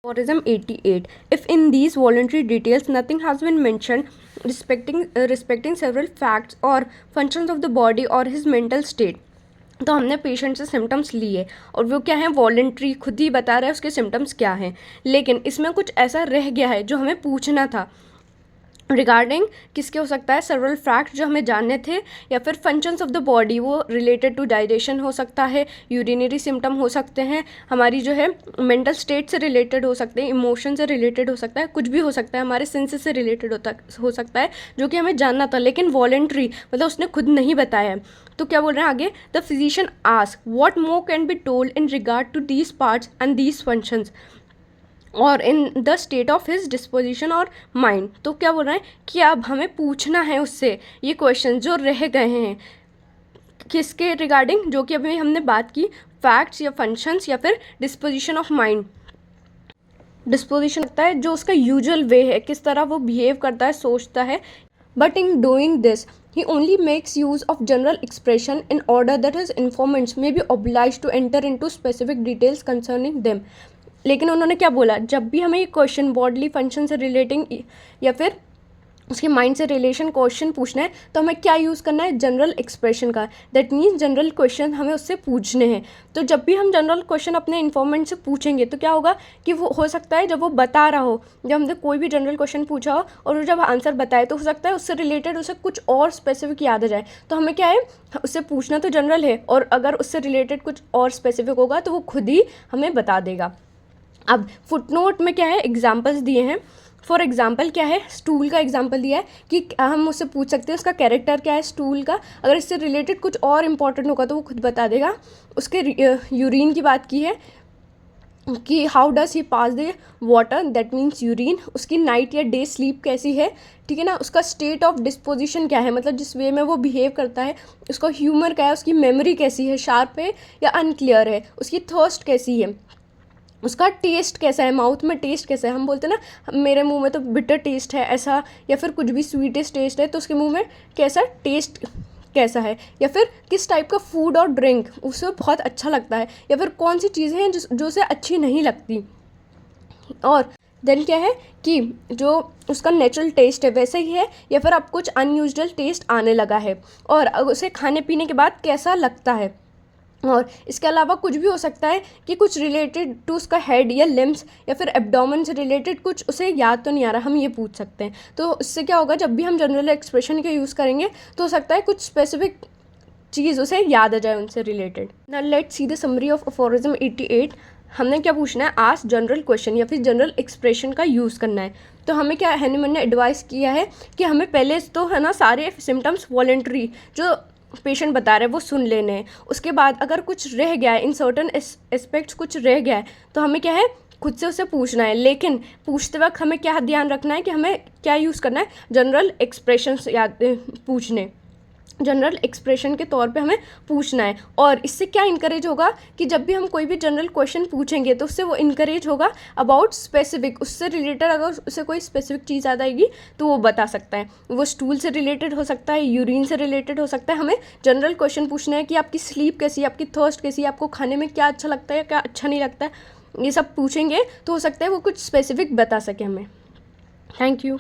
Aphorism 88. If in these voluntary details nothing has been mentioned respecting several facts or functions of the body or his mental state, तो हमने patient से symptoms लिए और वो क्या है, वॉलेंट्री, खुद ही बता रहा है उसके सिम्टम्स क्या हैं, लेकिन इसमें कुछ ऐसा रह गया है जो हमें पूछना था रिगार्डिंग किसके हो सकता है, सेवरल फैक्ट जो हमें जानने थे, या फिर फंक्शंस ऑफ द बॉडी, वो रिलेटेड टू डाइजेशन हो सकता है, यूरिनरी सिम्टम हो सकते हैं, हमारी जो है मेंटल स्टेट से रिलेटेड हो सकते हैं, इमोशन से रिलेटेड हो सकता है, कुछ भी हो सकता है, हमारे सेंसेस से रिलेटेड हो सकता है, जो कि हमें जानना था, लेकिन वॉलेंट्री मतलब उसने खुद नहीं बताया है। तो क्या बोल रहे हैं आगे, the physician ask what more can be told in regard to these parts and these functions or in the state of his disposition or mind. तो क्या बोल रहे हैं कि अब हमें पूछना है उससे ये क्वेश्चन जो रह गए हैं, किसके रिगार्डिंग, जो कि अभी हमने बात की, फैक्ट्स या फंक्शंस या फिर डिस्पोजिशन ऑफ माइंड। डिस्पोजिशन लगता है जो उसका यूजुअल वे है, किस तरह वो बिहेव करता है, सोचता है, but in doing this he only makes use of general expression in order that his informants may be obliged to enter into specific details concerning them। लेकिन उन्होंने क्या बोला, जब भी हमें ये क्वेश्चन बॉडली फंक्शन से रिलेटिंग या फिर उसके माइंड से रिलेशन क्वेश्चन पूछना है, तो हमें क्या यूज़ करना है, जनरल एक्सप्रेशन का। दैट मीन्स जनरल क्वेश्चन हमें उससे पूछने हैं। तो जब भी हम जनरल क्वेश्चन अपने इन्फॉर्मेंट से पूछेंगे तो क्या होगा कि वो हो सकता है जब वो बता रहा हो, जब हमने कोई भी जनरल क्वेश्चन पूछा हो और वो जब आंसर बताए, तो हो सकता है उससे रिलेटेड उसे कुछ और स्पेसिफिक याद आ जाए। तो हमें क्या है, उससे पूछना तो जनरल है, और अगर उससे रिलेटेड कुछ और स्पेसिफिक होगा तो वो खुद ही हमें बता देगा। अब फुटनोट में क्या है, एग्जाम्पल्स दिए हैं। फॉर एग्जाम्पल क्या है, स्टूल का एग्जाम्पल दिया है कि हम उससे पूछ सकते हैं उसका कैरेक्टर क्या है स्टूल का, अगर इससे रिलेटेड कुछ और इम्पॉर्टेंट होगा तो वो खुद बता देगा। उसके यूरिन की बात की है कि how does he pass the water, that means urine. उसकी नाइट या डे स्लीप कैसी है, ठीक है ना। उसका स्टेट ऑफ डिस्पोजिशन क्या है, मतलब जिस वे में वो बिहेव करता है। उसका ह्यूमर क्या है, उसकी मेमोरी कैसी है, शार्प है या अनक्लियर है। उसकी थर्स्ट कैसी है, उसका टेस्ट कैसा है, माउथ में टेस्ट कैसा है। हम बोलते हैं ना मेरे मुंह में तो बिटर टेस्ट है ऐसा, या फिर कुछ भी स्वीटेस्ट टेस्ट है, तो उसके मुंह में कैसा टेस्ट कैसा है, या फिर किस टाइप का फूड और ड्रिंक उसे बहुत अच्छा लगता है, या फिर कौन सी चीज़ें हैं जो उसे अच्छी नहीं लगती। और देन क्या है कि जो उसका नेचुरल टेस्ट है वैसा ही है, या फिर अब कुछ अनयूजुअल टेस्ट आने लगा है, और उसे खाने पीने के बाद कैसा लगता है। और इसके अलावा कुछ भी हो सकता है कि कुछ रिलेटेड टू उसका हेड या लिम्स या फिर एब्डोमेन से रिलेटेड कुछ उसे याद तो नहीं आ रहा, हम ये पूछ सकते हैं। तो इससे क्या होगा, जब भी हम जनरल एक्सप्रेशन का यूज़ करेंगे तो हो सकता है कुछ स्पेसिफिक चीज़ उसे याद आ जाए उनसे related. Now let's see the summary of aphorism 88। हमने क्या पूछना है, आस्क जनरल क्वेश्चन या फिर जनरल एक्सप्रेशन का यूज़ करना है। तो हमें क्या हैनीमैन ने एडवाइस किया है कि हमें पहले तो है ना सारे सिम्टम्स वॉलेंट्री जो पेशेंट बता रहे हैं वो सुन लेने हैं। उसके बाद अगर कुछ रह गया है, इन सर्टन एस्पेक्ट्स कुछ रह गया है, तो हमें क्या है खुद से उसे पूछना है। लेकिन पूछते वक्त हमें क्या ध्यान रखना है कि हमें क्या यूज़ करना है, जनरल एक्सप्रेशंस याद पूछने, जनरल एक्सप्रेशन के तौर पे हमें पूछना है। और इससे क्या इंकरेज होगा कि जब भी हम कोई भी जनरल क्वेश्चन पूछेंगे तो उससे वो इंकरेज होगा अबाउट स्पेसिफिक, उससे रिलेटेड अगर उसे कोई स्पेसिफिक चीज़ याद आएगी तो वो बता सकता है। वो स्टूल से रिलेटेड हो सकता है, यूरिन से रिलेटेड हो सकता है। हमें जनरल क्वेश्चन पूछना है कि आपकी स्लीप कैसी है, आपकी थर्स्ट कैसी है, आपको खाने में क्या अच्छा लगता है क्या अच्छा नहीं लगता है, ये सब पूछेंगे तो हो सकता है वो कुछ स्पेसिफिक बता सके हमें। Thank you.